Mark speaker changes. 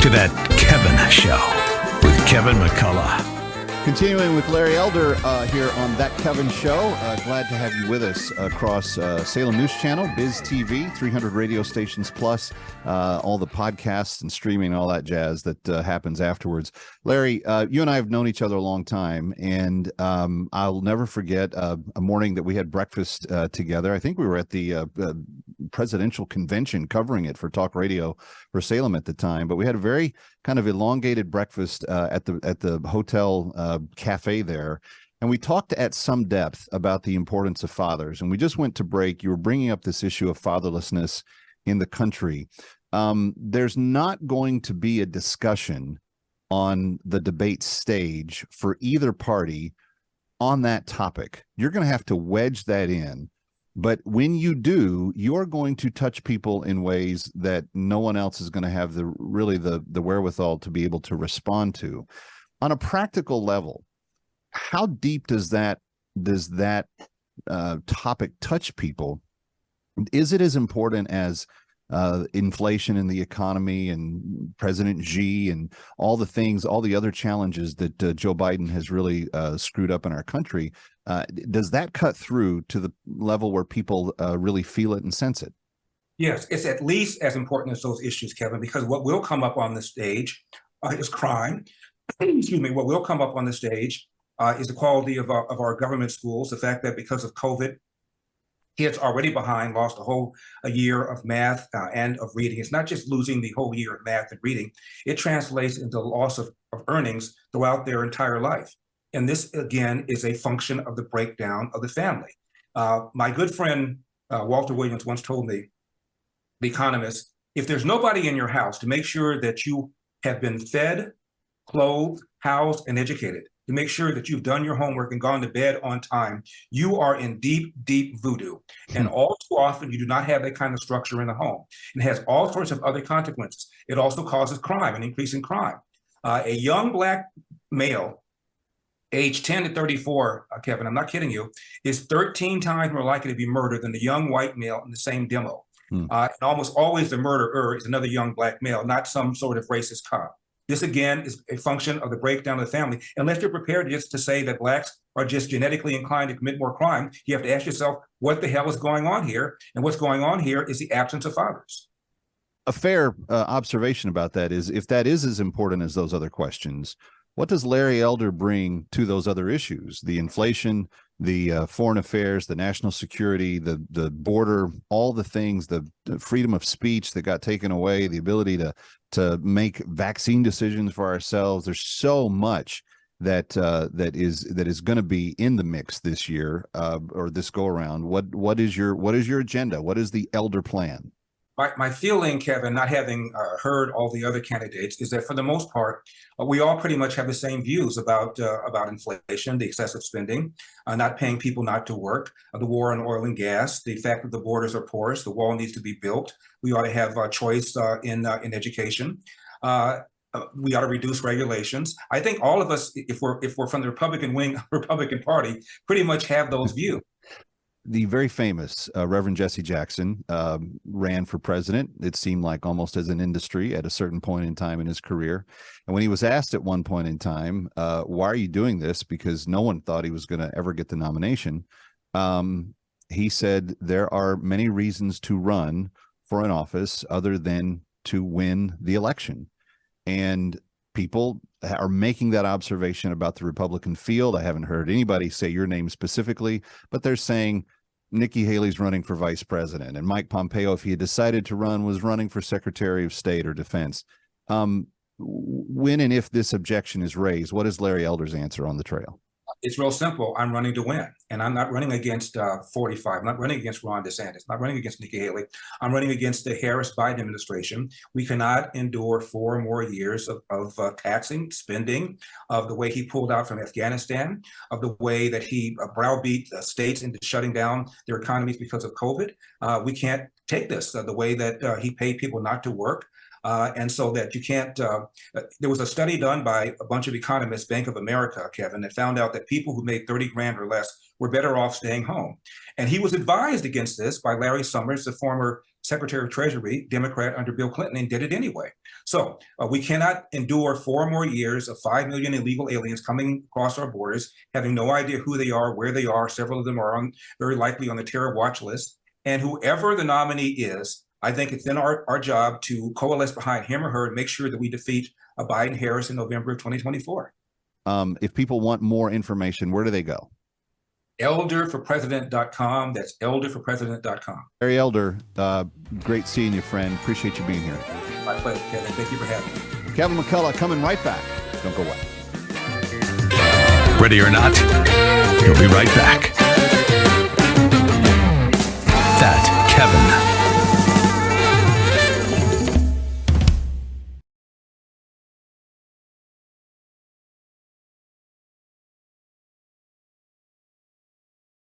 Speaker 1: to That Kevin Show with Kevin McCullough.
Speaker 2: Continuing with Larry Elder here on That Kevin Show. Glad to have you with us across Salem News Channel, Biz TV, 300 radio stations plus all the podcasts and streaming, all that jazz that happens afterwards. Larry, you and I have known each other a long time, and I'll never forget a morning that we had breakfast together. I think we were at the presidential convention covering it for talk radio for Salem at the time, but we had a very kind of elongated breakfast at the hotel cafe there, and we talked at some depth about the importance of fathers. And we just went to break. You were bringing up this issue of fatherlessness in the country. There's not going to be a discussion on the debate stage for either party on that topic. You're going to have to wedge that in. But when you do, you're going to touch people in ways that no one else is going to have the wherewithal to be able to respond to. On a practical level, how deep does that topic touch people? Is it as important as inflation in the economy and President Xi and all the things, all the other challenges that Joe Biden has really screwed up in our country? Does that cut through to the level where people really feel it and sense it?
Speaker 3: Yes, it's at least as important as those issues, Kevin, because what will come up on the stage is crime. Excuse me. What will come up on the stage is the quality of our government schools, the fact that because of COVID, kids already behind lost a year of math and of reading. It's not just losing the whole year of math and reading. It translates into loss of earnings throughout their entire life. And this, again, is a function of the breakdown of the family. My good friend, Walter Williams, once told me, the economist, if there's nobody in your house to make sure that you have been fed, clothed, housed, and educated, to make sure that you've done your homework and gone to bed on time, you are in deep, deep voodoo. And all too often, you do not have that kind of structure in the home. It has all sorts of other consequences. It also causes crime, an increase in crime. A young Black male, age 10 to 34, Kevin, I'm not kidding you, is 13 times more likely to be murdered than the young white male in the same demo. And almost always the murderer is another young Black male, not some sort of racist cop. This, again, is a function of the breakdown of the family. Unless you're prepared just to say that Blacks are just genetically inclined to commit more crime, you have to ask yourself, what the hell is going on here? And what's going on here is the absence of fathers.
Speaker 2: A fair observation about that is, if that is as important as those other questions, what does Larry Elder bring to those other issues? The inflation, the foreign affairs, the national security, the border, all the things, the freedom of speech that got taken away, the ability to make vaccine decisions for ourselves. There's so much that is going to be in the mix this year or this go around. What is your agenda? What is the Elder plan?
Speaker 3: My feeling, Kevin, not having heard all the other candidates, is that for the most part, we all pretty much have the same views about inflation, the excessive spending, not paying people not to work, the war on oil and gas, the fact that the borders are porous, the wall needs to be built. We ought to have a choice in education. We ought to reduce regulations. I think all of us, if we're from the Republican wing, Republican Party, pretty much have those views.
Speaker 2: The very famous Reverend Jesse Jackson ran for president, it seemed like almost as an industry at a certain point in time in his career. And when he was asked at one point in time, why are you doing this? Because no one thought he was going to ever get the nomination. He said, there are many reasons to run for an office other than to win the election. And people are making that observation about the Republican field. I haven't heard anybody say your name specifically, but they're saying Nikki Haley's running for vice president, and Mike Pompeo, if he had decided to run, was running for Secretary of State or Defense. When and if this objection is raised, what is Larry Elder's answer on the trail?
Speaker 3: It's real simple. I'm running to win, and I'm not running against 45. I'm not running against Ron DeSantis. I'm not running against Nikki Haley. I'm running against the Harris-Biden administration. We cannot endure 4 more years of taxing, spending, of the way he pulled out from Afghanistan, of the way that he browbeat states into shutting down their economies because of COVID. We can't take this, the way that he paid people not to work. And so that you can't, there was a study done by a bunch of economists, Bank of America, Kevin, that found out that people who made 30 grand or less were better off staying home. And he was advised against this by Larry Summers, the former Secretary of Treasury, Democrat under Bill Clinton, and did it anyway. So we cannot endure 4 more years of 5 million illegal aliens coming across our borders, having no idea who they are, where they are. Several of them are very likely on the terror watch list. And whoever the nominee is, I think it's then our job to coalesce behind him or her and make sure that we defeat Biden-Harris in November of 2024.
Speaker 2: If people want more information, where do they go?
Speaker 3: Elderforpresident.com. That's elderforpresident.com.
Speaker 2: Larry Elder, great seeing you, friend. Appreciate you being here.
Speaker 3: My pleasure, Kevin. Thank you for having me.
Speaker 2: Kevin McCullough coming right back. Don't go away.
Speaker 1: Ready or not, he'll be right back. That Kevin.